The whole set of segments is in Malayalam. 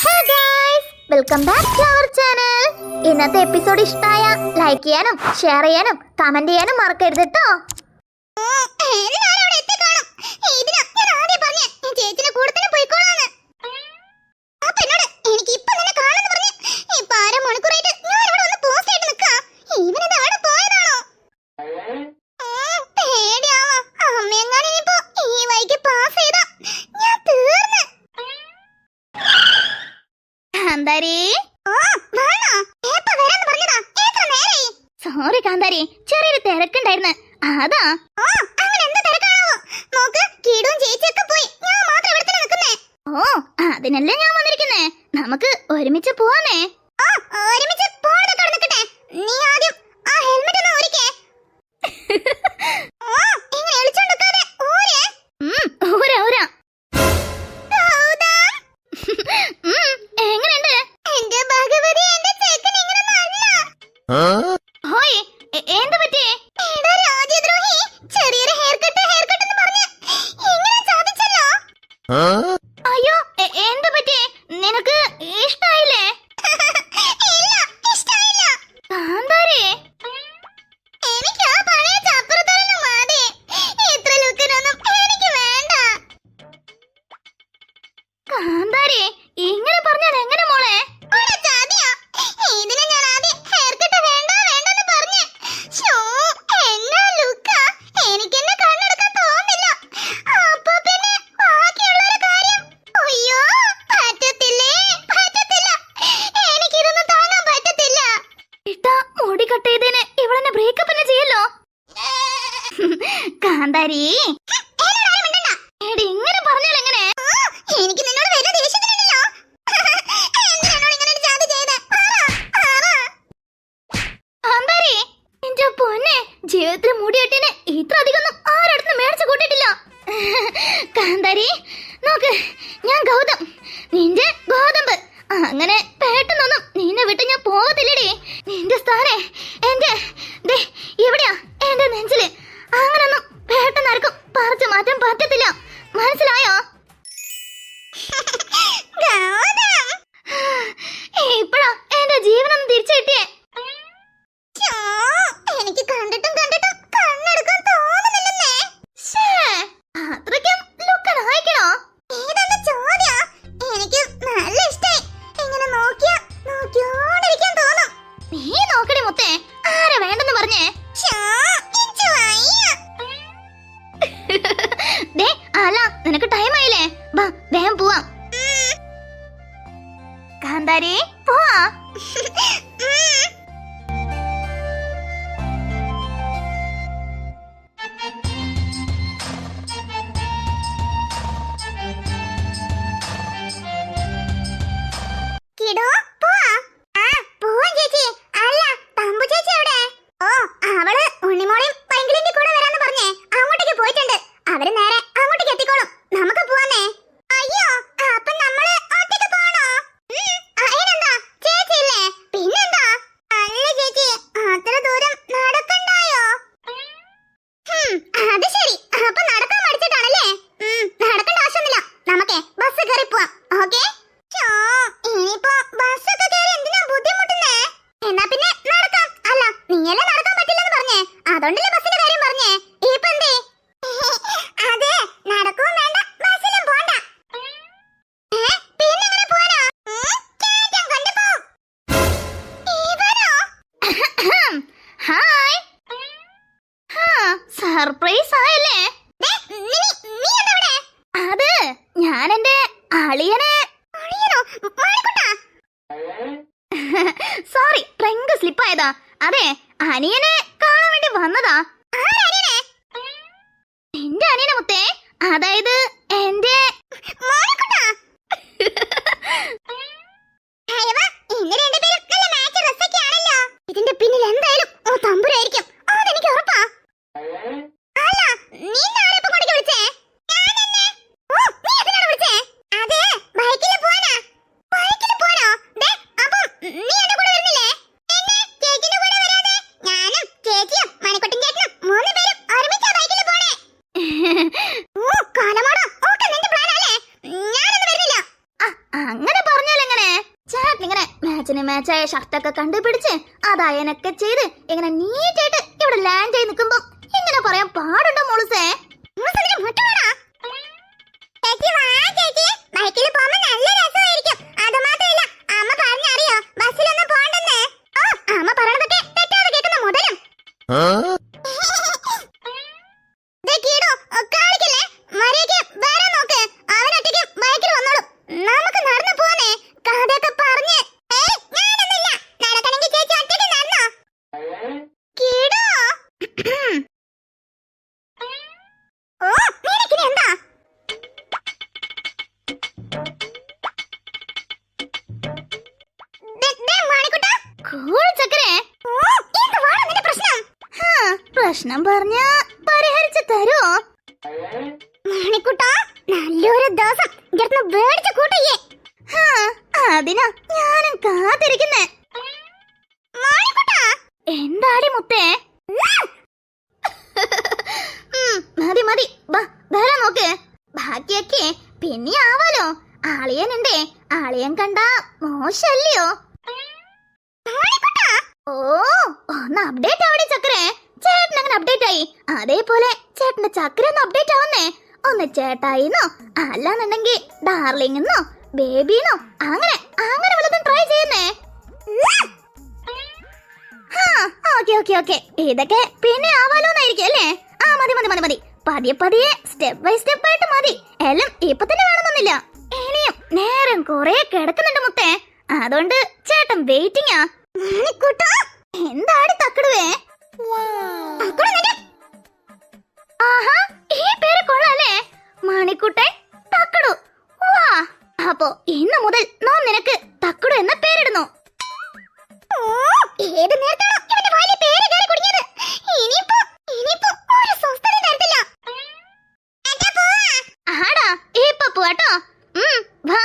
Hey guys, welcome back to our channel. ഇന്നത്തെ എപ്പിസോഡ് ഇഷ്ടമായ ലൈക്ക് ചെയ്യാനും ഷെയർ ചെയ്യാനും കമന്റ് ചെയ്യാനും മറക്കരുത് ട്ടോ. സോറി കാന്താരി, ചെറിയൊരു തിരക്കുണ്ടായിരുന്നു അതാ. ഓ അതിനല്ലേ ഞാൻ വന്നിരിക്കുന്നേ. നമുക്ക് ഒരുമിച്ച് പോവാന്നേ. എങ്ങനെയുണ്ട്? എന്ത് പറ്റി? അയ്യോ എന്ത് പറ്റി? നിനക്ക് ഇഷ്ടായില്ലേ? കാന്താരി കാന്താരി ഇങ്ങനെ പറഞ്ഞാൽ എങ്ങനെ മോളെ? കാന്താരി ഇങ്ങനെ പറഞ്ഞാൽ എങ്ങനെ? കാന്താരി എന്റെ പൊന്നെ, ജീവിതത്തിൽ മുടിയെട്ടിന് ഇത്ര അധികം ആരടുത്ത് മേടിച്ചു കൂട്ടിട്ടില്ല. കാന്താരി നോക്ക്, ഞാൻ ഗൗതം, നിന്റെ ഗോതമ്പ്. അങ്ങനെ പെട്ടെന്നൊന്നും നിന്നെ വിട്ട് ഞാൻ പോകത്തില്ലടി. നിന്റെ സ്ഥാനം എന്റെ എവിടെയാ? എന്റെ നെഞ്ചില്. അങ്ങനൊന്നും പെട്ടെന്ന് ആർക്കും പറിച്ചു മാറ്റാൻ പറ്റത്തില്ല, മനസ്സിലായോ? ഇപ്പഴാ എന്റെ ജീവനൊന്ന് തിരിച്ചു കിട്ടിയേ. എനിക്ക് കണ്ടിട്ടും കണ്ണെടുക്കാൻ തോന്നുന്നില്ലെന്നേ. അത്രയ്ക്കും ലുക്കൻ ആയിക്കണോ? എനിക്ക് നല്ല ഇഷ്ടായി. ഇങ്ങനെ നോക്കിയോണ്ടിരിക്കാൻ തോന്നും. നീ നോക്കടി മുത്തേ, ആരാ വേണ്ടെന്ന് പറഞ്ഞേ? അല്ല, നിനക്ക് ടൈം ആയില്ലേ? വാ വേഗം പോവാം. കാന്താരി പോവാ. അവര് നേരെ അങ്ങോട്ടേക്ക് എത്തിക്കോളും. നമുക്ക് പോവാന്നേ. അയ്യോ, അപ്പൊ നമ്മള് ഒറ്റയ്ക്ക് പോണോ? അതിനെന്താ, ചേച്ചിയില്ലേ? പിന്നെന്താ? അല്ല ചേച്ചി, അത്ര ദൂരം നടക്കണ്ടായോ? അത് ശരി, അപ്പൊ നടക്കാൻ മടിച്ചിട്ടാണല്ലേ? നടക്കേണ്ട ആവശ്യമൊന്നുമില്ല, നമുക്കേ ബസ് കയറി പോവാം. ഓക്കെ? ഇനിയിപ്പോ ബസ്സൊക്കെ കയറി എന്തിനാ ബുദ്ധിമുട്ടുന്നേ? എന്നാ പിന്നെ നടക്കാം. അല്ല, നീയല്ലേ നടക്കാൻ പറ്റില്ലെന്ന് പറഞ്ഞേ, അതുകൊണ്ടല്ലേ ബസ്സിന്റെ കാര്യം പറഞ്ഞേ. ഇപ്പൊ എന്തേ? അതെ, നടക്കും വേണ്ട, ബസ്സിലും പോണ്ട. പിന്നെങ്ങനെ പോവാനോ? കൊണ്ടുപോകും. ഹായ്, സർപ്രൈസ് ആയല്ലേ? അത് ഞാൻ എന്റെ അളിയനെ. സോറി, ട്രെങ്ക് സ്ലിപ്പായതാ. അതെ, അനിയനെ കാണാൻ വേണ്ടി വന്നതാ. എന്റെ അനിയനെ മുത്തേ, അതായത് എന്റെ ഇതിന്റെ പിന്നിൽ എന്തായാലും തമ്പുരായിരിക്കും, അതെനിക്ക് ഉറപ്പാ. അല്ല, നീ നാളെ ഇപ്പൊ കൊണ്ടേക്ക് വിളിച്ചേ? നീ എതിനാണ് വിളിച്ചേ? അതെ, ബൈക്കിൽ പോവാനോ? അപ്പം നീ എന്റെ കൂടെ വരുന്നില്ലേ? ചേച്ചിന്റെ കൂടെ വരാതെ ഞാനും ചേച്ചിയും മണിക്കുട്ടൻ ചേട്ടനും 3 പേരും ഒരുമിച്ചാ ബൈക്കിൽ പോണേ. ചേട്ടൻ ഇങ്ങനെ മാച്ചിന് മാച്ചായ ഷർട്ടൊക്കെ കണ്ടുപിടിച്ച് അതയനൊക്കെ ചെയ്ത് ഇങ്ങനെ നീറ്റായിട്ട് ഇവിടെ ലാൻഡ് ചെയ്ത് നിൽക്കുമ്പോ ഇങ്ങനെ പറയാൻ പാടുണ്ടോ മോളുസേ? പ്രശ്നം പറഞ്ഞ പരിഹരിച്ചു തരോ മണിക്കുട്ടാ? നല്ലൊരു ദിവസം മേടിച്ചു കൂട്ടയ്യേ. അതിനാ ഞാനും കാത്തിരിക്കുന്നേ. എന്താടി മുത്തേ? മതി മതി, വരാ നോക്ക്. ബാക്കിയൊക്കെ പിന്നെ ആവാലോ. ആളിയനുണ്ടേ, ആളിയൻ കണ്ട മോശല്ലയോ? ഓ, ഒന്ന് അപ്ഡേറ്റ് ആവടി ചക്കരേ. ചേട്ടൻ അങ്ങനെ അപ്ഡേറ്റ് ആയി, അതേപോലെ ചേട്ടന്റെ ചക്കര ഒന്ന് അപ്ഡേറ്റ് ആവുന്നേ. ഒന്ന് ചേട്ടായിന്നോ അല്ലാന്നുണ്ടെങ്കിൽ ഡാർലിംഗെന്നോ ബേബിന്നോ അങ്ങനെ അങ്ങനെ വല്ലതും ട്രൈ ചെയ്യുന്നേ. ഓക്കെ ഓക്കെ ഓക്കെ, ഇതൊക്കെ പിന്നെ ആവാലോന്നായിരിക്കും അല്ലേ? മതി മതി മതി മതി, പതിയെ പതിയെ സ്റ്റെപ്പ് ബൈ സ്റ്റെപ്പ് ആയിട്ട് മതി. എല്ലാം ഇപ്പൊ തന്നെ വേണമെന്നൊന്നുമില്ല. ഇനിയും നേരം കൊറേ കിടക്കുന്നുണ്ട് മുത്തേ, അതുകൊണ്ട് ചേട്ടൻ വെയിറ്റിംഗാ. എന്താടി തക്കടുവേ? ആഹാ, ഈ പേര് കൊള്ളാലേ, മണിക്കുട്ടൻ തക്കടു. വാ, അപ്പോ ഇന്ന് മുതൽ നാം നിനക്ക് തക്കടു എന്ന പേരിടുന്നു. ഏത് നേരത്താണോ ഇവന്റെ വായിലെ പേര് കേറി കുടുങ്ങിയത്? ഇനിയിപ്പോ ഒരു സ്വസ്ഥതയും തരത്തില്ല. ആടാ, ഇപ്പൊ പോവാട്ടോ. വാ.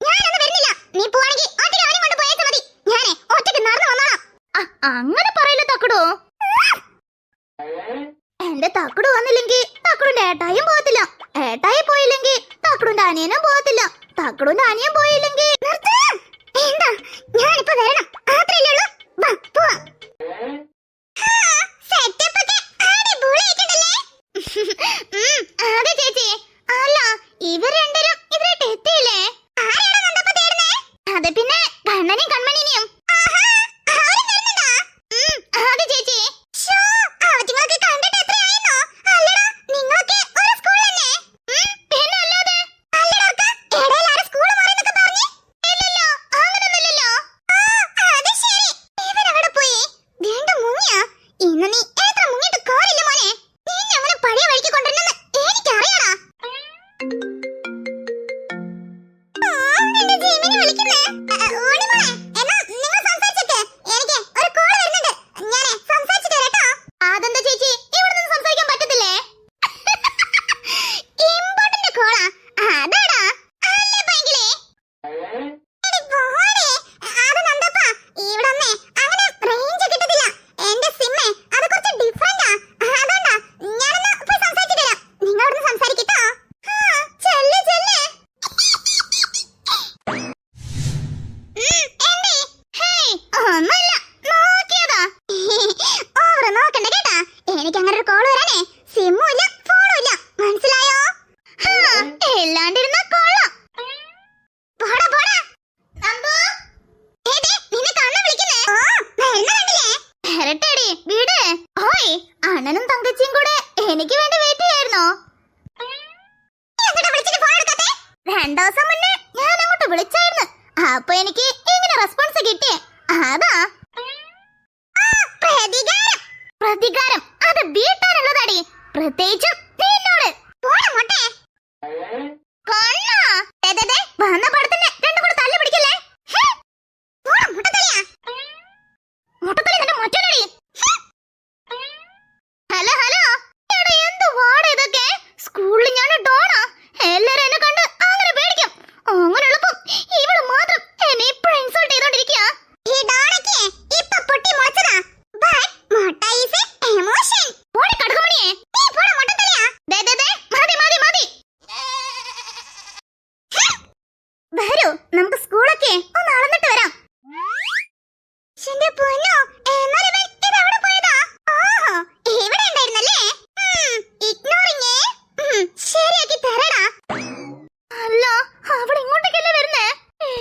ഞാനൊന്നും വരുന്നില്ല. നീ പോവാണെങ്കിൽ ഒറ്റയ്ക്ക് അവനെ കൊണ്ട് പോയേച്ചാ മതി. ഞാനേ ഒറ്റയ്ക്ക് നടന്നു വന്നോളാം. അങ്ങനെ പറയില്ല തക്കടു. എന്റെ തക്കടു വന്നില്ലെങ്കിൽ തക്കടുന്റെ ഏട്ടായും പോകത്തില്ല. ഏട്ടായി പോയില്ലെങ്കിൽ തക്കടുന്റെ അനിയനും പോകത്തില്ല. തക്കടുന്റെ അനിയൻ പോയില്ലെങ്കിൽ എന്താ, ഞാനിപ്പോ വരണം. അത്രയല്ലേ ഉള്ളൂ. വാ, പോവാ. അതെ ചേച്ചി. അല്ല, ഇവർ രണ്ടരും ഇതിലായിട്ട് എത്തിയില്ലേ? അതെ, പിന്നെ കണ്ണനും കൺമണിനെയും. അതെ ചേച്ചി. അണ്ണനും തങ്കച്ചിയും കൂടെ എനിക്ക് വേണ്ടി വെയിറ്റ് ചെയ്യായിരുന്നോ? 2 ദിവസം മുന്നേ ഞാൻ അങ്ങോട്ട് വിളിച്ചായിരുന്നു. അപ്പൊ എനിക്ക് ഇങ്ങനെ റെസ്പോൺസ് കിട്ടിയേ. അതാ പ്രതികാരം. അത് വീട്ടാനുള്ളതാടി, പ്രത്യേകിച്ചും നിന്നോട്. വന്ന പടത്തന്നെ രണ്ടും കൂടെ തല്ലി പിടിക്കല്ലേ. മുട്ടത്തലി തന്നെ മറ്റൊരടി. ഹലോ ഹലോ, എടാ എന്ത് വാടാ ഇതൊക്കെ? സ്കൂളിൽ ഞാൻ ഡോണാ, എല്ലാരും എന്നെ കണ്ട് അങ്ങനെ പേടിക്കും. അങ്ങനെ എളുപ്പം ഇവള് മാത്രം എന്നെ ഇപ്പഴും ഇൻസൾട്ട് ചെയ്തോണ്ടിരിക്കുക. ഈ ഡോണയ്ക്ക് ഇപ്പൊ പൊട്ടി മുളച്ചതാ. ബട്ട് മുട്ട ഈസ് എ എമോഷൻ. പോടി കടുകുമണിയെ, നീ പോടാ മുട്ടത്തലയാ.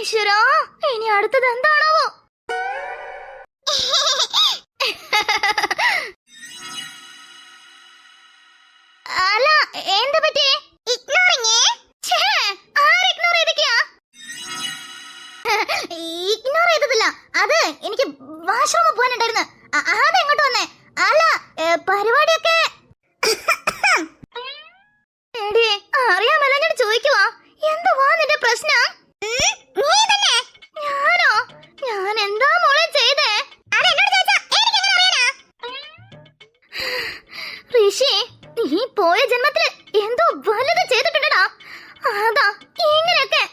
ഈശ്വരാ, ഇനി അടുത്തത് എന്താണാവോ? അല്ല, എന്താ പറ്റിയേ? ഇഗ്നോറിങ് ചെയ്തതില്ല. അത് എനിക്ക് വാഷ്റൂമിൽ പോകാനുണ്ടായിരുന്നു. അതെങ്ങോട്ട് വന്നേ? അല്ല, പരിപാടിയൊക്കെ അറിയാമല്ല. ഞാൻ ചോദിക്കുവാ, എന്തുവാ നിന്റെ പ്രശ്നം? ഞാനോ? ഞാൻ എന്താ മോളെ ചെയ്തേ? ഋഷി, നീ പോയ ജന്മത്തില് എന്തോ വലുത് ചെയ്തിട്ടുണ്ടടാ. അതാ ഇങ്ങനെയൊക്കെ.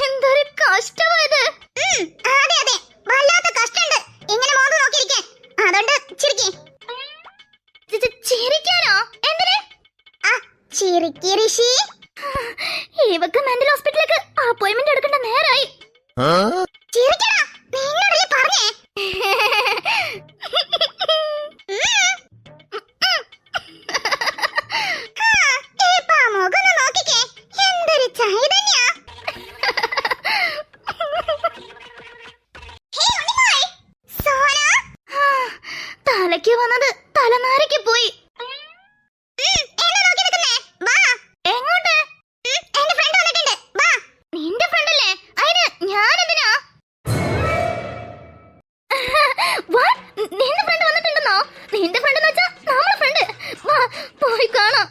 എന്തൊരു കഷ്ടമായത്. ചിരിക്കാനോ? എന്തിന് ചിരിക്ക് ഋഷി? ഇവക്ക് മെന്റൽ ഹോസ്പിറ്റലിലേക്ക് അപ്പോയിന്റ്മെന്റ് എടുക്കേണ്ട നേരായി. ചിരിക്കടാ, നിന്നോടല്ലേ പറഞ്ഞേ. നോക്കിക്കേ, എന്തൊരു ചൈതന്യാ. തലയ്ക്ക് വന്നത് തലനാരിക്ക് പോയി. എങ്ങോട്ട്? നിന്റെ ഫ്രണ്ടല്ലേ? അതിന് ഞാനെന്തിനാ? നിന്റെ ഫ്രണ്ട് വന്നിട്ടുണ്ടെന്നോ? നിന്റെ ഫ്രണ്ട് എന്ന് വെച്ചാ നമ്മളെ ഫ്രണ്ട്. വാ, പോയി കാണാം.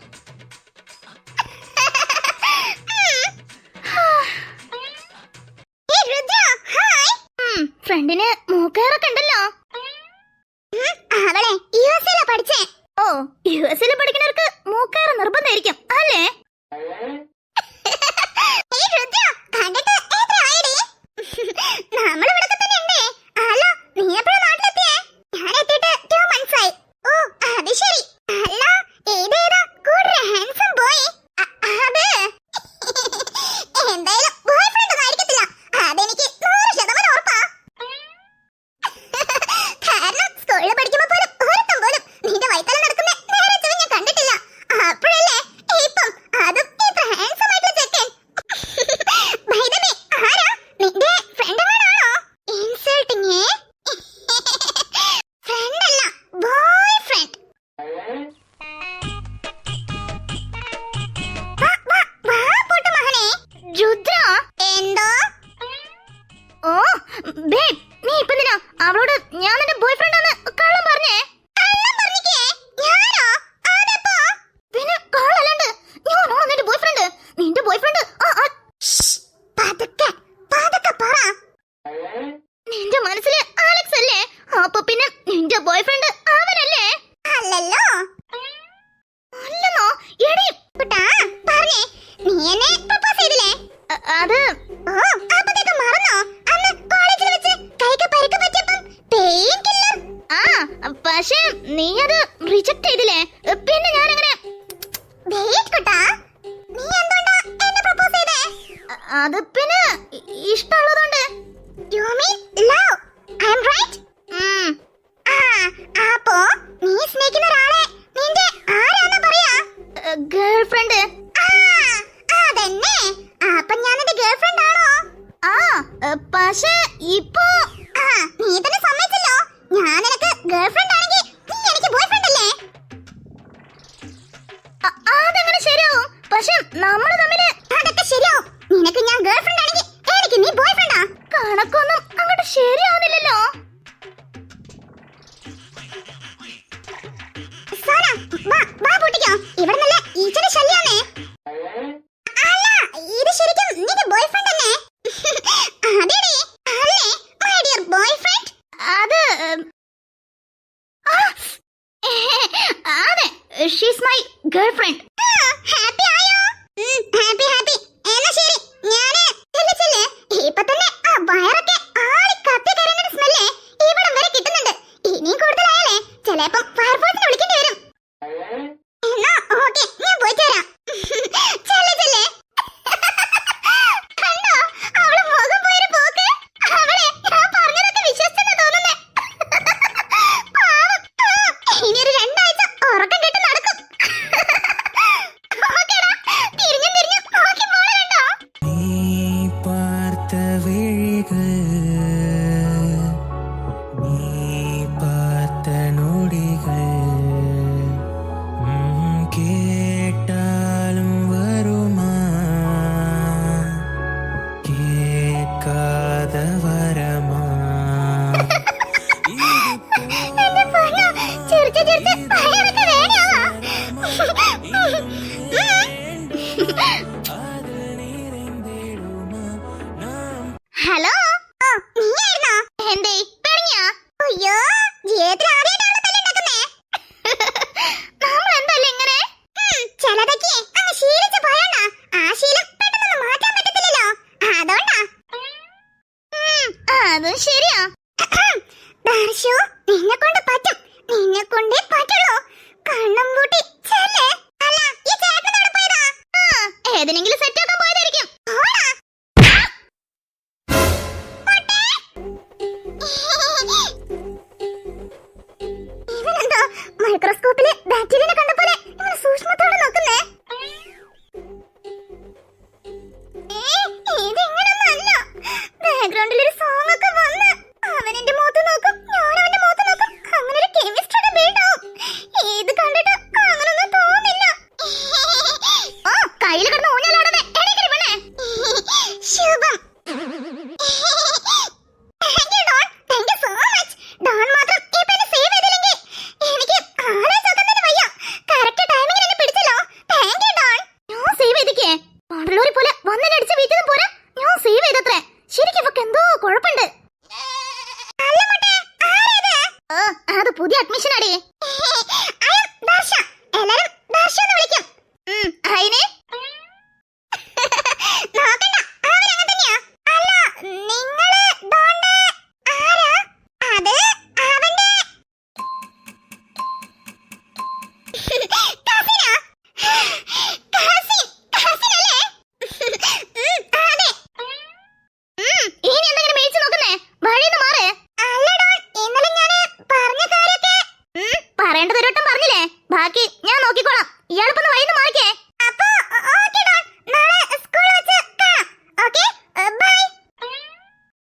ഫ്രണ്ടിന് മൂക്കേറൊക്കെ ഉണ്ടല്ലോ. അവളെ യുഎസിലെ പഠിച്ചേ. ഓ, യുഎസിലെ പഠിക്കുന്നവർക്ക് മൂക്കേറ നിർബന്ധമായിരിക്കും അല്ലേ? അവളോട് ഞാൻ നിന്റെ ബോയ് ഫ്രണ്ട് ആണ് കള്ളം പറഞ്ഞേ? പിന്നെ കള്ളല്ലാണ്ട് ഞാനാണോ നിന്റെ ബോയ് ഫ്രണ്ട്? നിന്റെ ബോയ് ഫ്രണ്ട് നിന്റെ മനസ്സില് ആലക്സ് അല്ലേ? അപ്പൊ പിന്നെ നിന്റെ ബോയ് ഫ്രണ്ട് അവനല്ലേ? അല്ലല്ലോ. അല്ലെന്നോ? എടി പറഞ്ഞേ, നീ എന്നെ പ്രപ്പോസ് ചെയ്തില്ലേ? അത് അപ്പത്തേക്ക് മറന്നോ? അന്ന് കോളേജിൽ വെച്ച് കൈക്ക് പരിക്ക് പറ്റിയപ്പം പെയിൻ കില്ലർ. പക്ഷേ നീ അത് റിജക്ട് ചെയ്തില്ലേ? പിന്നെ ഞാൻ അങ്ങനെ നീ എന്തുകൊണ്ടാ എന്നെ പ്രപ്പോസ് ചെയ്തേ? അത് പിന്നെ ഇഷ്ടമുള്ളതുകൊണ്ട്. You mean love? I'm right? അപ്പോ നീ സ്നേഹിക്കുന്ന ഒരാളെ നിന്റെ ആരാന്നാ പറയാ? ഗേൾഫ്രണ്ട്. അതന്നെ. അപ്പൊ ഞാൻ നിന്റെ ഗേൾഫ്രണ്ട് ആണോ? പക്ഷേ ഇപ്പോ നീ തന്നെ സമ്മതിച്ചല്ലോ. ഞാൻ നിനക്ക് ഗേൾഫ്രണ്ട് ആണെങ്കിൽ നീ എനിക്ക് ബോയ് ഫ്രണ്ട് അല്ലേ? അതെങ്ങനെ ശരിയാവും? പക്ഷെ നമ്മൾ തമ്മില് അതൊക്കെ ശരിയാവും. നിനക്ക് ഞാൻ ഗേൾഫ്രണ്ട് ആണെങ്കിൽ എനിക്ക് നീ ബോയ് ഫ്രണ്ടാ. കണക്കൊന്നും അങ്ങോട്ട് ശരിയാവുന്നില്ലല്ലോ. ഇവിടെ നല്ല ഈച്ചയുടെ ശല്യാണേ. അല്ല, ഇത് ശരിക്കും നിന്റെ ബോയ് ഫ്രണ്ട് അല്ലേ? അതെടി, അല്ലേ മൈ ഡിയർ ബോയ് ഫ്രണ്ട്? അത് അതെ, ഷീസ് മൈ ഗേൾഫ്രണ്ട്. ഹാപ്പി ആയോ? ഹാപ്പി. എന്നാ ശരി, ഞാന് ശരിയാ. ദർശു, നിന്നെ കൊണ്ട് പറ്റും. നിന്നെ കൊണ്ടേ പറ്റുള്ളൂ. കണ്ണം പൂട്ടി ചെല്ല്. അല്ല, ഈ ചേട്ടൻ എവിടെ പോയതാ? ഏതിനെങ്കിലും സെറ്റ് ആക്കാൻ പോയതായിരിക്കും. ഇവനെന്താ മൈക്രോസ്കോപ്പിലെ ബാക്ടീരിയനെ കണ്ട പോലെ ഇങ്ങനെ സൂക്ഷ്മത്തോടെ നോക്കുന്നേ? ഇതിങ്ങനൊന്നല്ല. ബാക്ക്ഗ്രൗണ്ടിൽ ഒരു സോങ് ഒക്കെ വന്ന് അവൻ എന്റെ മുഖത്ത് നോക്കും, ഞാൻ അവന്റെ മുഖത്ത് നോക്കും. അങ്ങനെ ഒരു കെമിസ്ട്രിയുടെ ബിൽഡ് ആവും. ഇത് കണ്ടിട്ട് അങ്ങനൊന്നും തോന്നില്ല. ഓ, കയ്യിൽ കിടന്ന് ഊഞ്ഞാലാടുന്നേ. എണീക്കടി പെണ്ണേ. ശുഭം. Thank you, Don. Thank you so much. Don മാത്രം ഈ പെണ്ണ് സേവ് ചെയ്തില്ലെങ്കിൽ എനിക്ക് ആലോചിക്കാൻ തന്നെ വയ്യ. കറക്റ്റ് ടൈമിങ്ങിൽ എന്നെ പിടിച്ചല്ലോ. Thank you, Don. ഞാൻ സേവ് ചെയ്തിക്കേ. പാടലോറി പോലെ വന്നിനടിച്ച് വീട്ടിൽ പോരാ. ഞാൻ സേവ് ചെയ്തത്രേ. ശരിക്കും ഇവക്ക് എന്തോ കുഴപ്പമുണ്ട്. അല്ല മോട്ടെ, ആരേത്? ഓ, അത് പുതിയ അഡ്മിഷൻ ആടി. ദർശ. എല്ലാരും ദർശ എന്ന് വിളിക്കും. അയിനെ നോക്കണ്ട, അവരങ്ങനെ തന്നെയാ. അല്ല, നിങ്ങള് ഡോണ്ട് ആരാ? അത് അവന്റെ കസിനാ? കസിനല്ലേ? അതെ. ഇനി എന്തെങ്കിലും മേടിച്ചു നോക്കുന്നേ? വഴിന്ന് മാറ്. അല്ല ഡോൺ, ഇന്നലെ ഞാന് പറഞ്ഞ കാര്യൊക്കെ പറയേണ്ടത് ഒരു വട്ടം പറഞ്ഞില്ലേ? ബാക്കി ഞാൻ നോക്കിക്കോളാം. ഇയാളിപ്പൊന്ന് വഴിന്ന് മാറിക്കേ. അപ്പൊ ഓക്കേ ഡോൺ, നാളെ സ്കൂളിൽ വെച്ച് കാണാം. Okay, by.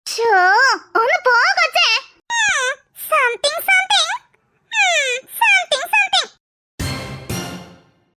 ഷോ